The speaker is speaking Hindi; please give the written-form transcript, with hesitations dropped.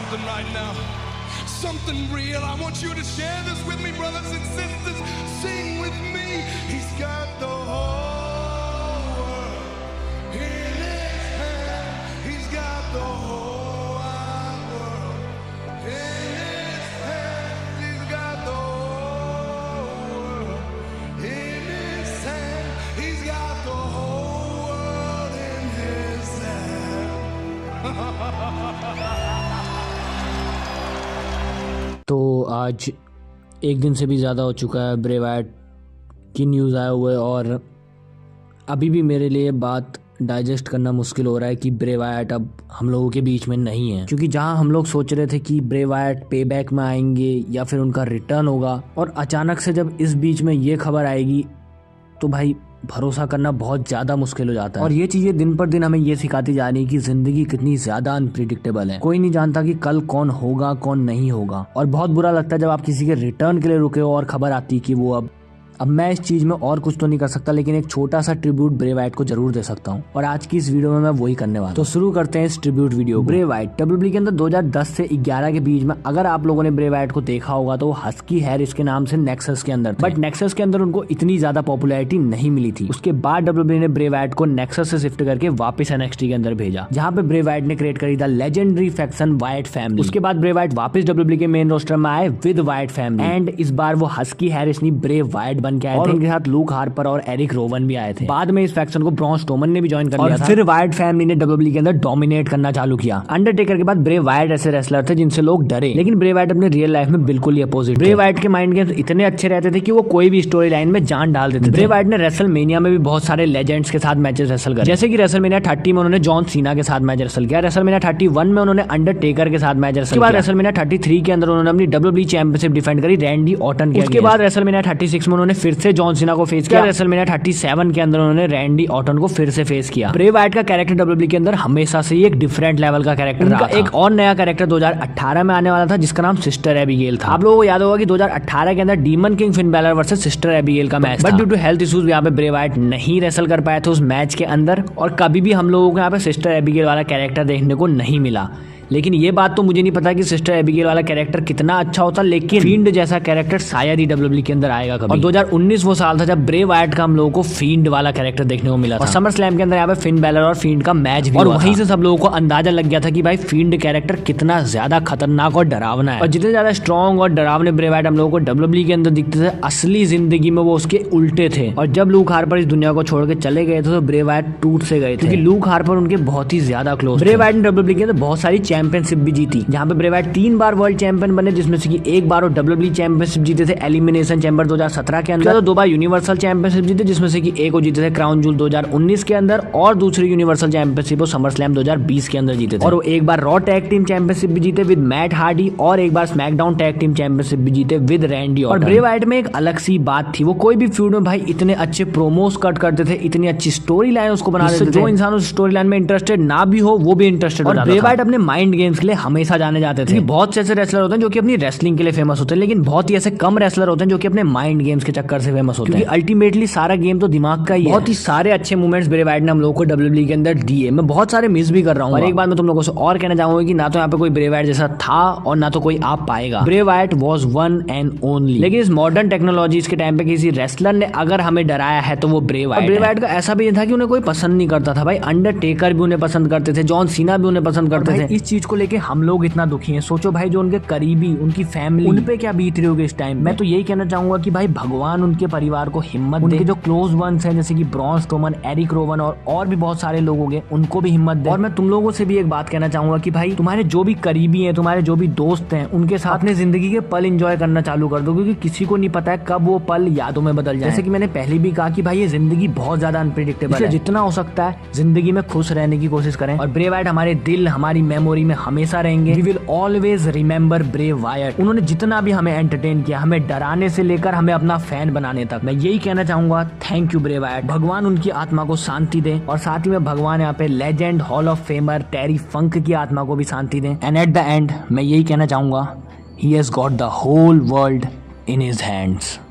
something right now. Something real. I want you to share this with me, brothers and sisters. Sing with me. He's got the whole world in his hand. He's got the whole wide world in his hand. He's got the whole world in his hand. He's got the whole world in his hand. तो आज एक दिन से भी ज़्यादा हो चुका है ब्रे वायट की न्यूज़ आए हुए, और अभी भी मेरे लिए बात डाइजेस्ट करना मुश्किल हो रहा है कि ब्रे वायट अब हम लोगों के बीच में नहीं है। क्योंकि जहां हम लोग सोच रहे थे कि ब्रे वायट पे बैक में आएंगे या फिर उनका रिटर्न होगा, और अचानक से जब इस बीच में ये खबर आएगी तो भाई भरोसा करना बहुत ज़्यादा मुश्किल हो जाता है। और ये चीज़ें दिन पर दिन हमें ये सिखाती जा रही है कि ज़िंदगी कितनी ज़्यादा अनप्रिडिक्टेबल है। कोई नहीं जानता कि कल कौन होगा कौन नहीं होगा, और बहुत बुरा लगता है जब आप किसी के रिटर्न के लिए रुके हो और खबर आती है कि वो अब मैं इस चीज में और कुछ तो नहीं कर सकता, लेकिन एक छोटा सा ट्रिब्यूट ब्रे वायट को जरूर दे सकता हूँ, और आज की इस वीडियो में मैं वही करने वाला हूँ। तो शुरू करते हैं इस ट्रिब्यूट वीडियो। ब्रे वायट डब्ल्यूडब्ल्यूई के अंदर 2010 से 11 के बीच में अगर आप लोगों ने ब्रे वायट को देखा होगा तो वो हस्की हैरिस के नाम से नेक्सस के अंदर, बट नेक्सस के अंदर उनको इतनी ज्यादा पॉपुलैरिटी नहीं मिली थी। उसके बाद डब्ल्यूडब्ल्यूई ने ब्रे वायट को नेक्सस से शिफ्ट करके वापस एनएक्सटी के अंदर भेजा, जहाँ पे ब्रे वायट ने क्रिएट करी था लेजेंडरी फैक्शन वायट फैमिली। उसके बाद ब्रे वायट वापस डब्ल्यूडब्ल्यूई के मेन रोस्टर में आए विद वायट फैमिली, एंड इस बार वो हस्की हैरिस नहीं ब्रे वायट बन के आए थे। उनके साथ लूक हार्पर और एरिक रोवन भी आए थे। बाद में इस फैक्शन को ब्रॉन स्ट्रोमन ने भी ज्वाइन कर लिया था। फिर वायट फैमिली ने डब्ल्यूडब्ल्यूई के अंदर डोमिनेट करना चालू किया। अंडरटेकर के बाद ब्रे वायट ऐसे रेसलर थे जिनसे लोग डरे, लेकिन ब्रे वायट अपने रियल लाइफ में बिल्कुल ही अपोजिट। ब्रे वायट के माइंड गेम्स इतने अच्छे रहते थे कि वो कोई भी स्टोरी लाइन में जान डाल देते थे। ब्रे वायट ने रेसलमेनिया में भी बहुत सारे लेजेंड्स के साथ मैचेस रेसल करे, जैसे कि रेसलमेनिया 30 में उन्होंने जॉन सीना के साथ मैच रेसल किया, रेसलमेनिया 31 में उन्होंने अंडरटेकर के साथ मैच रेसल किया, रेसलमेनिया 33 के अंदर उन्होंने अपनी डब्ल्यूडब्ल्यूई चैंपियनशिप डिफेंड करी रैंडी ऑर्टन के। उसके बाद रेसलमेनिया 36 में उन्होंने फिर से जॉन सीना को फेस किया, रेसलमेनिया 37 के अंदर उन्होंने रैंडी ऑर्टन को फिर से फेस किया। ब्रे वायट का कैरेक्टर डब्ल्यूडब्ल्यूई के अंदर हमेशा से ही एक डिफरेंट लेवल का कैरेक्टर रहा था। एक और नया कैरेक्टर 2018 में आने वाला था जिसका नाम सिस्टर एबिगेल था। आप लोगों को याद होगा कि 2018 के अंदर demon king Finn Balor versus sister Abigail का match, but due to health issues यहाँ पे ब्रे वायट नहीं रेसल कर पाए थे उस मैच के अंदर, और कभी भी हम लोगों को यहाँ पे सिस्टर एबिगेल वाला कैरेक्टर देखने को नहीं मिला। लेकिन ये बात तो मुझे नहीं पता कि सिस्टर एबिगेल वाला कैरेक्टर कितना अच्छा होता, लेकिन फील्ड जैसा कैरेक्टर शायद ही डब्ल्यूडब्ल्यूई के अंदर आएगा कभी। और 2019 वो साल था जब ब्रे वायट का हम लोगों को फील्ड वाला कैरेक्टर देखने को मिला था। और समर स्लैम के अंदर यहाँ पे फिन बैलर और फील्ड का मैच भी, और वहीं से सब लोगों को अंदाजा लग गया था कि भाई फील्ड कैरेक्टर कितना ज्यादा खतरनाक और डरावना है। और जितने ज्यादा स्ट्रॉन्ग और डरावने ब्रे वायट हम लोगों को डब्ल्यूडब्ल्यूई के अंदर दिखते थे, असली जिंदगी में वो उसके उल्टे थे। और जब लूक हार्पर इस दुनिया को छोड़ के चले गए थे तो ब्रे वायट टूट से गए थे, क्योंकि लूक हार्पर उनके बहुत ही ज्यादा क्लोज। ब्रे वायट ने डब्ल्यूडब्ल्यूई के अंदर बहुत सारी चैंपियनशिप भी जीती, जहां पे ब्रे वायट 3 बार वर्ल्ड चैंपियन बने, जिसमें से कि एक बार वो डब्ल्यूडब्ल्यूई चैंपियनशिप जीते थे एलिमिनेशन चैम्बर 2017 के अंदर, 2 बार यूनिवर्सल चैंपियनशिप जीते जिसमें से कि एक वो जीते थे क्राउन जूल 2019 के अंदर, और दूसरी यूनिवर्सल चैंपियनशिप वो समर स्लैम 2020 के अंदर जीते थे। और वो एक बार रॉ टैग टीम चैंपियनशिप भी जीते विद मैट हार्डी, और एक बार स्मैकडाउन टैग टीम चैंपियनशिप भी जीते विद रैंडी ऑर्टन। और ब्रे वायट में एक अलग सी बात थी, वो कोई भी फ्यूड में भाई इतने अच्छे प्रोमोस कट करते थे, इतनी अच्छी स्टोरी लाइन उसको बना देते थे, जो इंसान उस स्टोरी लाइन में इंटरेस्टेड ना भी हो वो भी इंटरेस्टेड हो जाता था। ब्रे वायट अपने माइंड गेम्स के लिए हमेशा जाने जाते थे। बहुत से ऐसे रेसलर होते हैं जो कि अपनी रेसलिंग के लिए फेमस होते हैं, लेकिन बहुत ही ऐसे कम रेसलर होते हैं जो कि अपने माइंड गेम्स के चक्कर से फेमस होते हैं, क्योंकि अल्टीमेटली सारा गेम तो दिमाग का ही है। बहुत ही सारे अच्छे मोमेंट्स ब्रे वायट ने हम लोगों को डब्ल्यूडब्ल्यूई के अंदर दिए। मैं बहुत सारे मिस भी कर रहा हूँ, और एक बात मैं तुम लोगों से और कहना चाहूंगा कि ना तो यहाँ पे कोई ब्रे वायट जैसा था और ना तो कोई आप पाएगा। ब्रे वायट वाज वन एंड ओनली। लेकिन इस मॉडर्न टेक्नोलॉजीज के टाइम पे किसी रेसलर ने अगर हमें डराया है तो वो ब्रे वायट। ब्रे वायट का ऐसा भी नहीं था कि उन्हें कोई पसंद नहीं करता था, भाई अंडरटेकर भी उन्हें पसंद करते थे, जॉन सीना भी उन्हें पसंद करते थे। इस चीज को लेके हम लोग इतना दुखी हैं। सोचो भाई, जो उनके करीबी, उनकी फैमिली, उन पे क्या बीत रही होगी इस टाइम। मैं तो यही कहना चाहूंगा कि भाई भगवान उनके परिवार को हिम्मत दे। उनके जो क्लोज वंस हैं जैसे कि ब्रॉन स्ट्रोमन, एरिक रोवन और भी बहुत सारे लोग होंगे, उनको भी हिम्मत दे। और मैं तुम लोगों से भी एक बात कहना चाहूंगा कि भाई तुम्हारे जो भी करीबी हैं, तुम्हारे जो भी दोस्त हैं, उनके साथ अपने जिंदगी के पल एंजॉय करना चालू कर दो, क्योंकि किसी को नहीं पता है कब वो पल यादों में बदल जाए। जैसे कि मैंने पहले भी कहा कि भाई ये जिंदगी बहुत ज्यादा अनप्रेडिक्टेबल है, जितना हो सकता है जिंदगी में खुश रहने की कोशिश करें। और ब्रे वायट हमारे दिल, हमारी मेमोरी में हमेशा रहेंगे। वी विल ऑलवेज रिमेंबर ब्रे वायट। उन्होंने जितना भी हमें एंटरटेन किया, हमें डराने से लेकर हमें अपना फैन बनाने तक, मैं यही कहना चाहूंगा, थैंक यू ब्रे वायट। भगवान उनकी आत्मा को शांति दे, और साथ ही में भगवान यहाँ पे legend hall of famer Terry Funk की आत्मा को भी शांति दे। एंड एट द एंड मैं यही कहना चाहूंगा, he has got the whole world in his hands.